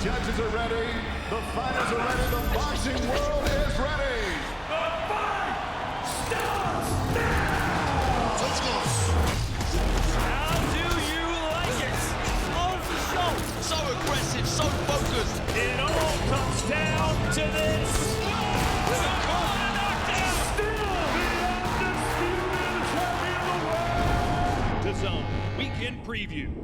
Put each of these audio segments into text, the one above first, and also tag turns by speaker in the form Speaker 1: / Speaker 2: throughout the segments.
Speaker 1: judges are ready. The fighters are ready. The boxing world is ready.
Speaker 2: The fight starts now!
Speaker 3: Let's go.
Speaker 2: How do you like it? On the show.
Speaker 3: So aggressive, so focused.
Speaker 2: It all comes down to this. What a knockdown! Still the undisputed champion of the world. DAZN Weekend Preview.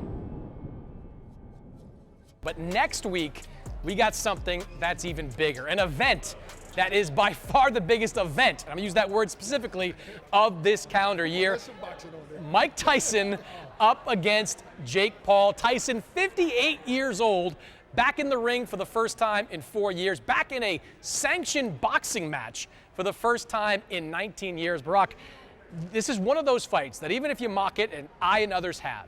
Speaker 4: But next week, we got something that's even bigger, an event that is by far the biggest event, and I'm gonna use that word specifically, of this calendar year. Mike Tyson up against Jake Paul. Tyson, 58 years old, back in the ring for the first time in 4 years, back in a sanctioned boxing match for the first time in 19 years. Barak, this is one of those fights that even if you mock it, and I and others have,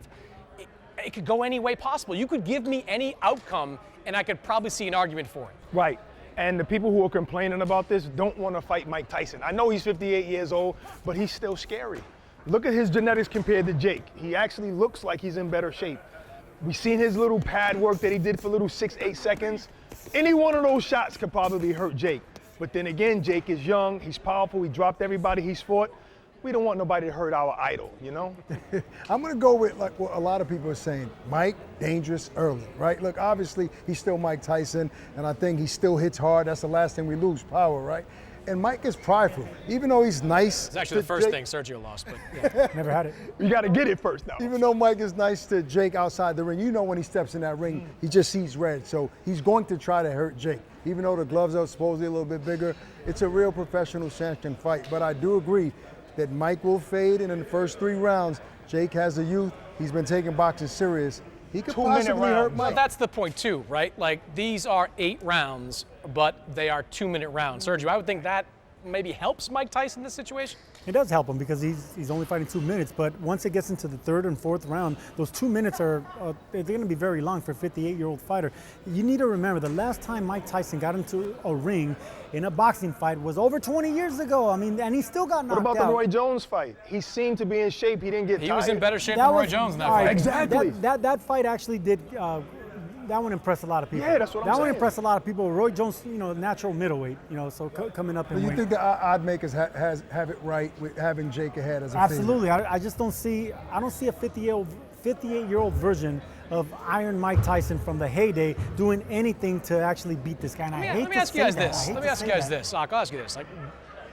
Speaker 4: it could go any way possible. You could give me any outcome, and I could probably see an argument for it.
Speaker 5: Right. And the people who are complaining about this don't want to fight Mike Tyson. I know he's 58 years old, but he's still scary. Look at his genetics compared to Jake. He actually looks like he's in better shape. We've seen his little pad work that he did for little 6-8 seconds. Any one of those shots could probably hurt Jake. But then again, Jake is young, he's powerful, he dropped everybody he's fought. We don't want nobody to hurt our idol, you know?
Speaker 6: I'm going to go with like what a lot of people are saying. Mike, dangerous early, right? Look, obviously, he's still Mike Tyson, and I think he still hits hard. That's the last thing we lose, power, right? And Mike is prideful. Even though he's nice.
Speaker 4: It's actually the first thing Sergio lost, but yeah.
Speaker 6: Never had it.
Speaker 5: You got to get it first, though.
Speaker 6: Even though Mike is nice to Jake outside the ring, you know when he steps in that ring, he just sees red. So he's going to try to hurt Jake. Even though the gloves are supposedly a little bit bigger, it's a real professional sanctioned fight. But I do agree that Mike will fade, and in the first 3 rounds, Jake has the youth. He's been taking boxing serious. He could possibly hurt Mike.
Speaker 4: Well, that's the point too, right? Like, these are 8 rounds, but they are 2-minute rounds. Sergio, I would think that maybe helps Mike Tyson in this situation?
Speaker 7: It does help him because he's only fighting 2 minutes, but once it gets into the 3rd and 4th round, those 2 minutes are they're going to be very long for a 58-year-old fighter. You need to remember the last time Mike Tyson got into a ring in a boxing fight was over 20 years ago. I mean, and he still got knocked out.
Speaker 5: What about the Roy Jones fight? He seemed to be in shape. He didn't get tired.
Speaker 4: He was in better shape than Roy Jones in that fight.
Speaker 5: Exactly.
Speaker 7: That fight actually did. That one impressed a lot of people.
Speaker 5: Yeah, that's what I'm saying.
Speaker 7: That one impressed a lot of people. Roy Jones, natural middleweight, so coming up in weight.
Speaker 6: You think the odd makers have it right with having Jake ahead as a
Speaker 7: Absolutely.
Speaker 6: favorite?
Speaker 7: I just don't see a 58-year-old version of Iron Mike Tyson from the heyday doing anything to actually beat this guy.
Speaker 4: Let me ask you guys this. I'll ask you this. Like,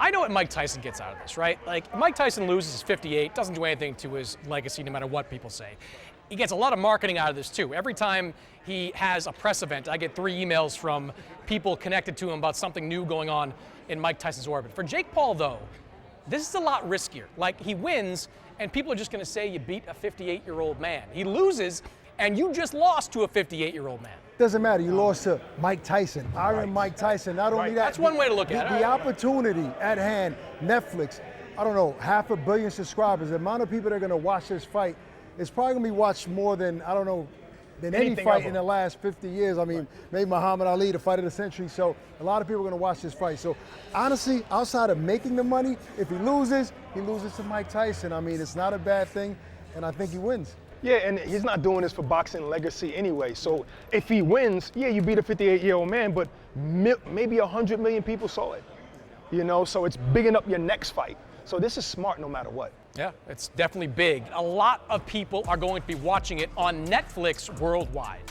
Speaker 4: I know what Mike Tyson gets out of this, right? Like, Mike Tyson loses 58, doesn't do anything to his legacy no matter what people say. He gets a lot of marketing out of this too. Every time he has a press event, I get 3 emails from people connected to him about something new going on in Mike Tyson's orbit. For Jake Paul, though, this is a lot riskier. Like, he wins, and people are just going to say you beat a 58-year-old man. He loses, and you just lost to a 58-year-old man.
Speaker 6: Doesn't matter. You lost to Mike Tyson, Iron Mike Tyson. Not only that,
Speaker 4: That's one way to look at it.
Speaker 6: The opportunity at hand, Netflix, I don't know, 500 million subscribers. The amount of people that are going to watch this fight is probably going to be watched more than, I don't know, than any fight in the last 50 years. I mean, maybe Muhammad Ali, the fight of the century. So a lot of people are going to watch this fight. So honestly, outside of making the money, if he loses to Mike Tyson. I mean, it's not a bad thing, and I think he wins.
Speaker 5: Yeah, and he's not doing this for boxing legacy anyway. So if he wins, yeah, you beat a 58-year-old man, but maybe 100 million people saw it. So it's bigging up your next fight. So this is smart no matter what.
Speaker 4: Yeah, it's definitely big. A lot of people are going to be watching it on Netflix worldwide.